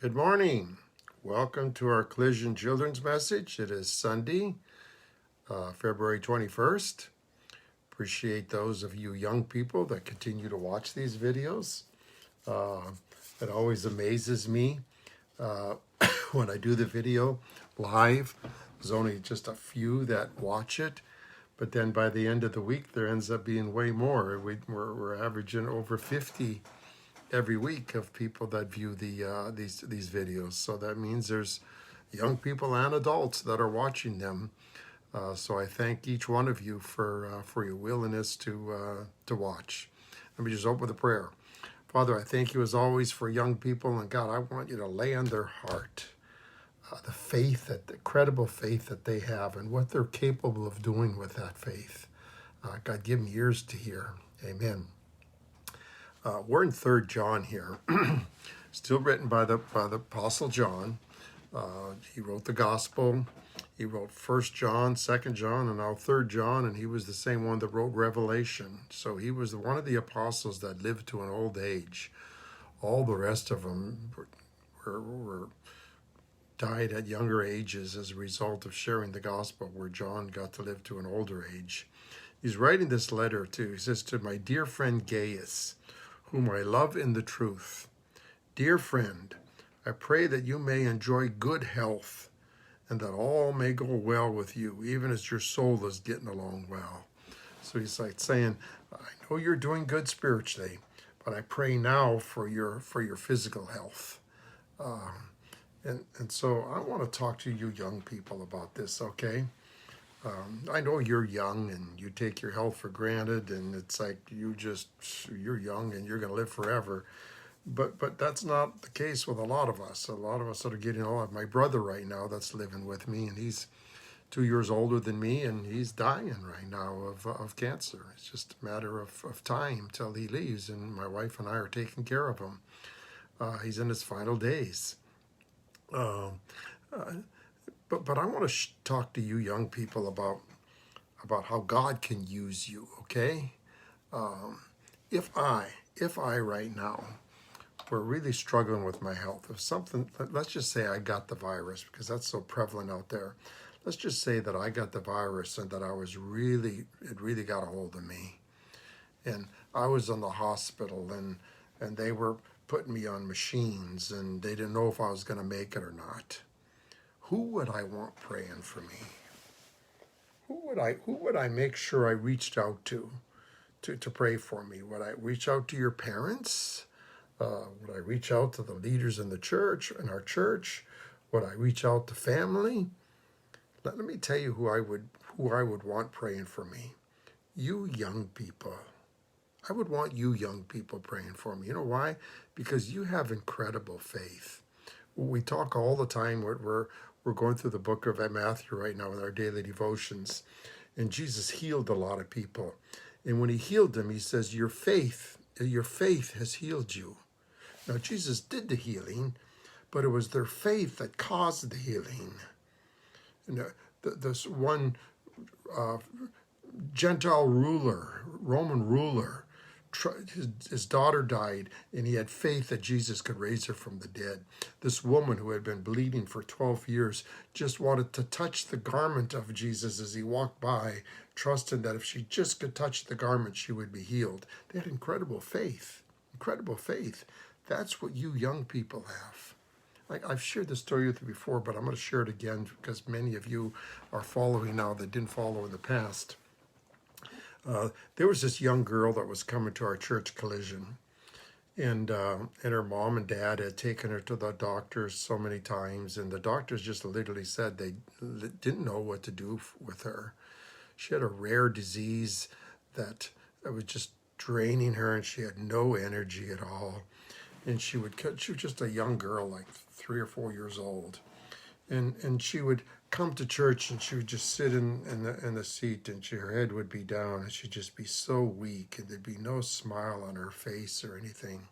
Good morning. Welcome to our Collision Children's Message. It is Sunday, February 21st. Appreciate those of you young people that continue to watch these videos. It always amazes me when I do the video live. There's only just a few that watch it, but then by the end of the week, there ends up being way more. We're averaging over 50 every week of people that view these videos. So that means there's young people and adults that are watching them. So I thank each one of you for your willingness to watch. Let me just open with a prayer. Father, I thank you as always for young people, and God, I want you to lay on their heart the faith, the credible faith that they have, and what they're capable of doing with that faith. God, give me ears to hear. Amen. We're in 3 John here, still written by the Apostle John. He wrote the Gospel. He wrote 1 John, 2 John, and now 3 John, and he was the same one that wrote Revelation. So he was one of the apostles that lived to an old age. All the rest of them were died at younger ages as a result of sharing the gospel, where John got to live to an older age. He's writing this letter to, he says, to my dear friend Gaius, whom I love in the truth. Dear friend, I pray that you may enjoy good health and that all may go well with you, even as your soul is getting along well. So he's like saying, I know you're doing good spiritually, but I pray now for your physical health. And so I want to talk to you young people about this, okay? I know you're young and you take your health for granted, and it's like you're young and you're going to live forever. But that's not the case with a lot of us. A lot of us that are getting old. My brother right now that's living with me, and he's 2 years older than me, and he's dying right now of cancer. It's just a matter of time till he leaves, and my wife and I are taking care of him. He's in his final days. But I want to talk to you young people about how God can use you, okay? If I right now were really struggling with my health, if something, let's just say I got the virus, because that's so prevalent out there. Let's just say that I got the virus and that it really got a hold of me. And I was in the hospital, and they were putting me on machines, and they didn't know if I was going to make it or not. Who would I want praying for me? Who would I make sure I reached out to pray for me? Would I reach out to your parents? Would I reach out to the leaders in the church, in our church? Would I reach out to family? Let me tell you who I would want praying for me. You young people. I would want you young people praying for me. You know why? Because you have incredible faith. We talk all the time. We're going through the book of Matthew right now with our daily devotions. And Jesus healed a lot of people. And when he healed them, he says, your faith has healed you. Now, Jesus did the healing, but it was their faith that caused the healing. And this one Gentile ruler, Roman ruler, his daughter died, and he had faith that Jesus could raise her from the dead. This woman who had been bleeding for 12 years just wanted to touch the garment of Jesus as he walked by, trusting that if she just could touch the garment, she would be healed. They had incredible faith. Incredible faith. That's what you young people have. I've shared this story with you before, but I'm going to share it again because many of you are following now that didn't follow in the past. There was this young girl that was coming to our church Collision, and her mom and dad had taken her to the doctors so many times, and the doctors just literally said they didn't know what to do with her. She had a rare disease that was just draining her, and she had no energy at all. And she was just a young girl, like 3 or 4 years old, and she would come to church, and she would just sit in the seat, and her head would be down, and she'd just be so weak, and there'd be no smile on her face or anything.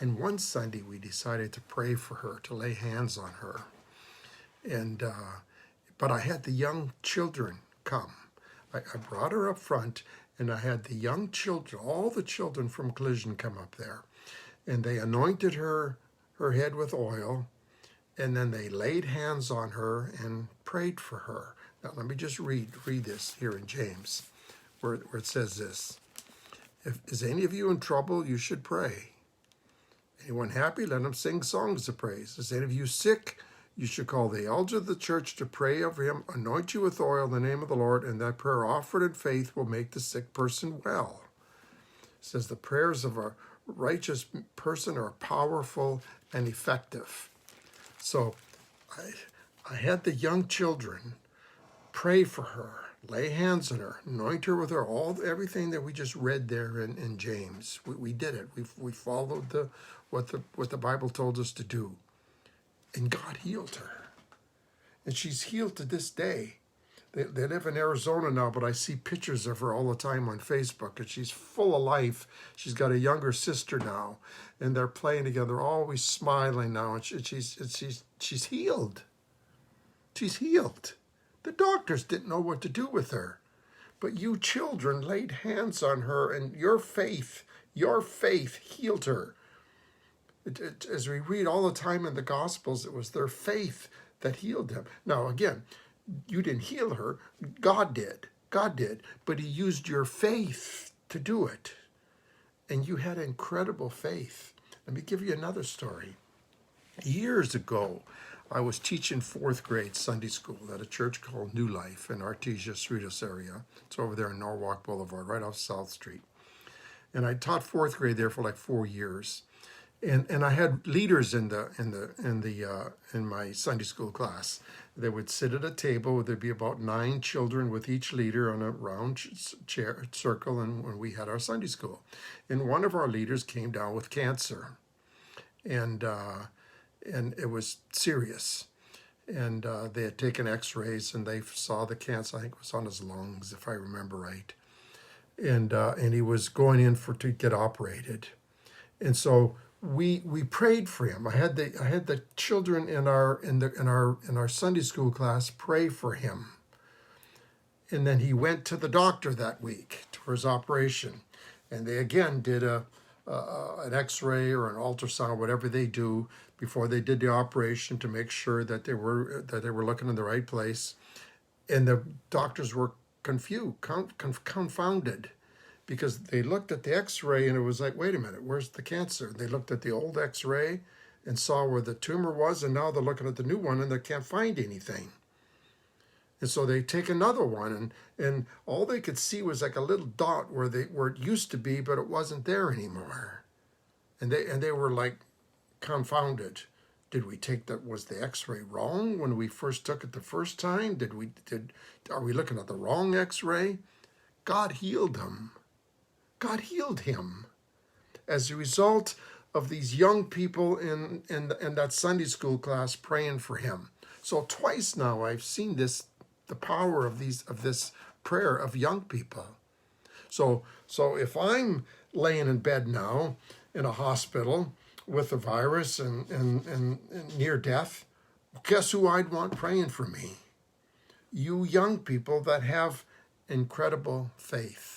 And one Sunday we decided to pray for her, to lay hands on her. And but I had the young children come. I brought her up front, and I had the young children, all the children from Collision, come up there, and they anointed her her head with oil, and then they laid hands on her and prayed for her. Now let me just read this here in James, where it says this. If is any of you in trouble, you should pray. Anyone happy, let him sing songs of praise. Is any of you sick, you should call the elder of the church to pray over him, anoint you with oil in the name of the Lord, and that prayer offered in faith will make the sick person well. It says the prayers of a righteous person are powerful and effective. So I had the young children pray for her, lay hands on her, anoint her with her, everything that we just read there in James. We did it. We followed what the Bible told us to do. And God healed her. And she's healed to this day. They live in Arizona now, but I see pictures of her all the time on Facebook, and she's full of life. She's got a younger sister now, and they're playing together, always smiling now, and she's healed. She's healed. The doctors didn't know what to do with her, but you children laid hands on her, and your faith healed her. As we read all the time in the Gospels, it was their faith that healed them. Now, again, you didn't heal her. God did. God did. But he used your faith to do it. And you had incredible faith. Let me give you another story. Years ago, I was teaching 4th grade Sunday school at a church called New Life in Artesia Cerritos area. It's over there in Norwalk Boulevard, right off South Street. And I taught 4th grade there for like 4 years. And I had leaders in my Sunday school class. They would sit at a table. There'd be about 9 children with each leader on a round chair circle, and when we had our Sunday school, and one of our leaders came down with cancer, and it was serious. And they had taken X-rays, and they saw the cancer. I think it was on his lungs, if I remember right. And he was going in to get operated, and so we prayed for him. I had the children in our Sunday school class pray for him, and then he went to the doctor that week for his operation, and they again did an X-ray or an ultrasound, whatever they do before they did the operation, to make sure that they were looking in the right place, and the doctors were confounded. Because they looked at the X-ray and it was like, wait a minute, where's the cancer? They looked at the old X-ray and saw where the tumor was, and now they're looking at the new one and they can't find anything. And so they take another one, and all they could see was like a little dot where it used to be, but it wasn't there anymore. And they were like confounded. Was the X-ray wrong when we first took it the first time? Are we looking at the wrong X-ray? God healed them. God healed him as a result of these young people in that Sunday school class praying for him. So twice now I've seen the power of this prayer of young people. So if I'm laying in bed now in a hospital with a virus and near death, guess who I'd want praying for me? You young people that have incredible faith.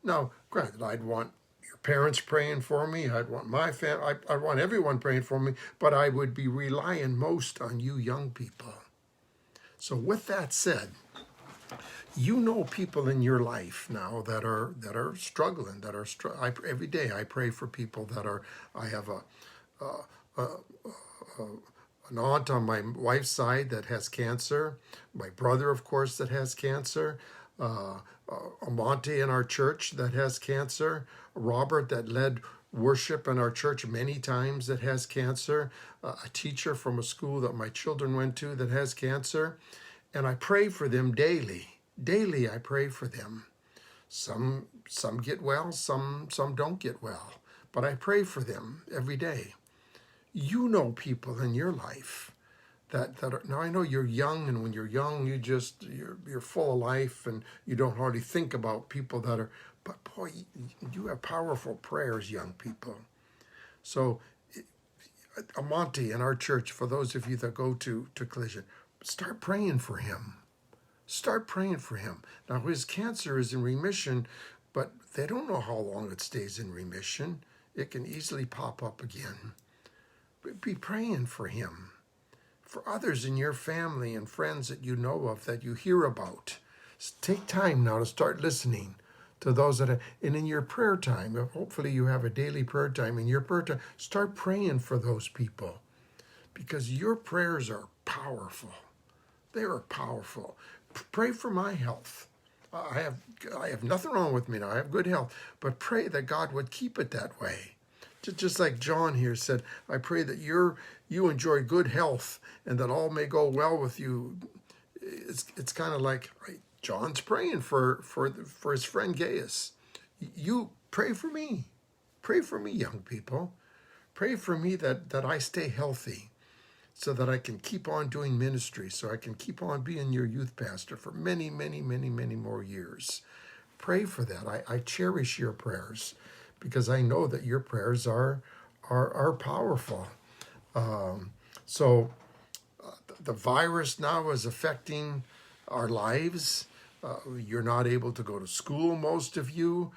Now, granted, I'd want your parents praying for me. I'd want my family. I'd want everyone praying for me. But I would be relying most on you young people. So with that said, you know people in your life now that are struggling. Every day I pray for people that are. I have an aunt on my wife's side that has cancer. My brother, of course, that has cancer. A Monty in our church that has cancer, Robert that led worship in our church many times that has cancer, a teacher from a school that my children went to that has cancer, and I pray for them daily. Daily I pray for them. Some get well, some don't get well, but I pray for them every day. You know people in your life that are, now I know you're young, and when you're young, you're full of life, and you don't hardly think about people that are, but boy, you have powerful prayers, young people. So, Amonte in our church, for those of you that go to Collision, start praying for him. Start praying for him. Now, his cancer is in remission, but they don't know how long it stays in remission. It can easily pop up again. Be praying for him, for others in your family and friends that you know of, that you hear about. Take time now to start listening to those that are, and in your prayer time, hopefully you have a daily prayer time. In your prayer time, start praying for those people, because your prayers are powerful. They are powerful. Pray for my health. I have nothing wrong with me now. I have good health, but pray that God would keep it that way. Just like John here said, I pray that you enjoy good health and that all may go well with you. It's kind of like, right, John's praying for his friend Gaius. You pray for me. Pray for me, young people. Pray for me that I stay healthy, so that I can keep on doing ministry, so I can keep on being your youth pastor for many, many, many, many more years. Pray for that. I cherish your prayers, because I know that your prayers are powerful. So the virus now is affecting our lives. You're not able to go to school, most of you.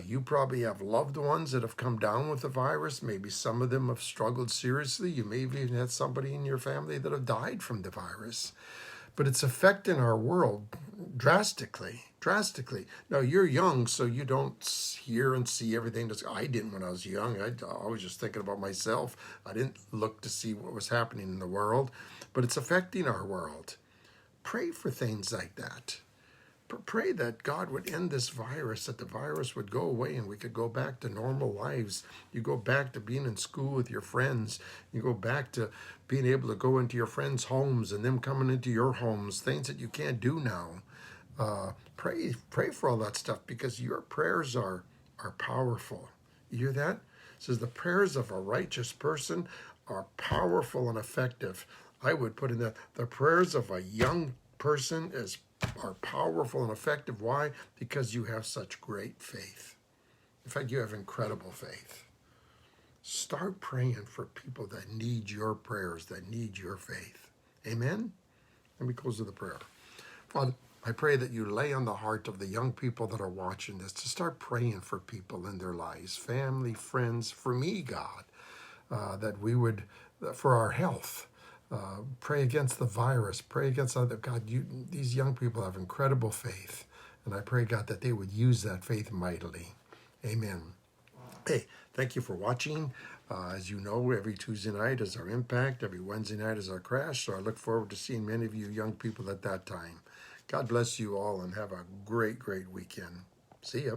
You probably have loved ones that have come down with the virus. Maybe some of them have struggled seriously. You may have even had somebody in your family that have died from the virus. But it's affecting our world drastically. Now, you're young, so you don't hear and see everything. I didn't when I was young. I was just thinking about myself. I didn't look to see what was happening in the world. But it's affecting our world. Pray for things like that. Pray that God would end this virus, that the virus would go away and we could go back to normal lives. You go back to being in school with your friends. You go back to being able to go into your friends' homes and them coming into your homes, things that you can't do now. Pray for all that stuff, because your prayers are powerful. You hear that? It says the prayers of a righteous person are powerful and effective. I would put in that the prayers of a young person are powerful and effective. Why? Because you have such great faith. In fact, you have incredible faith. Start praying for people that need your prayers, that need your faith. Amen? Let me close with a prayer. Father, I pray that you lay on the heart of the young people that are watching this to start praying for people in their lives, family, friends, for me, God, that we would, for our health, pray against the virus, pray against other, God, these young people have incredible faith. And I pray, God, that they would use that faith mightily. Amen. Hey, thank you for watching. As you know, every Tuesday night is our Impact. Every Wednesday night is our Crash. So I look forward to seeing many of you young people at that time. God bless you all and have a great, great weekend. See ya.